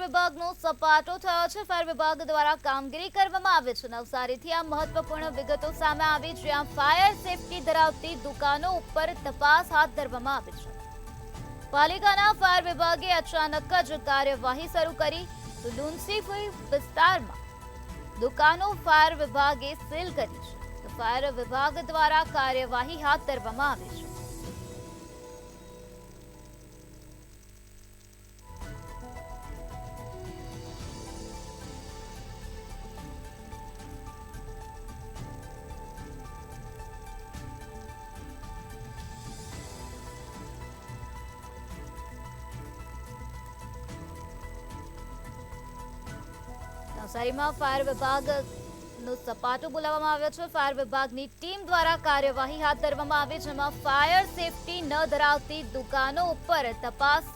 વિભાગનો સપાટો થયો છે। ફાયર વિભાગ દ્વારા કામગીરી કરવામાં આવે છે। નવસારીથી આ મહત્વપૂર્ણ વિગતો સામે આવી, જ્યાં ફાયર સેફટી ધરાવતી દુકાનો ઉપર તપાસ હાથ ધરવામાં આવી છે। પાલિકાના ફાયર વિભાગે અચાનક જ કાર્યવાહી શરૂ કરી। તો લુન્સીફુઈ વિસ્તારમાં દુકાનો ફાયર વિભાગે સીલ કરી છે। તો ફાયર વિભાગ દ્વારા કાર્યવાહી હાથ ધરવામાં આવી છે। નવસારીમાં ફાયર વિભાગનો સપાટો બોલાવવામાં આવ્યો છે। ફાયર વિભાગની ટીમ દ્વારા કાર્યવાહી હાથ ધરવામાં આવી, જેમાં ફાયર સેફટી ન ધરાવતી દુકાનો ઉપર તપાસ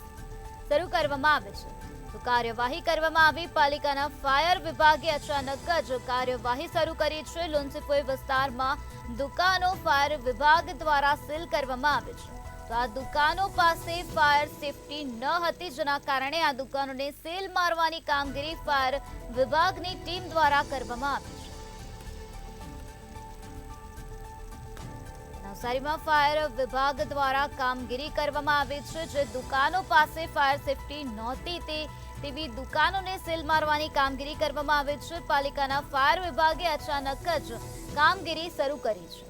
શરૂ કરવામાં આવે છે। તો કાર્યવાહી કરવામાં આવી। પાલિકાના ફાયર વિભાગે અચાનક જ કાર્યવાહી શરૂ કરી છે। લુન્સીફુઈ વિસ્તારમાં દુકાનો ફાયર વિભાગ દ્વારા સીલ કરવામાં આવે છે। તો આ દુકાનો પાસે ફાયર સેફટી ન હતી, જેના કારણે આ દુકાનોને સીલ મારવાની કામગીરી ફાયર વિભાગની ટીમ દ્વારા કરવામાં આવી છે। નવસારીમાં ફાયર વિભાગ દ્વારા કામગીરી કરવામાં આવી છે। જે દુકાનો પાસે ફાયર સેફટી નહોતી તેવી દુકાનોને સીલ મારવાની કામગીરી કરવામાં આવી છે। પાલિકાના ફાયર વિભાગે અચાનક જ કામગીરી શરૂ કરી છે।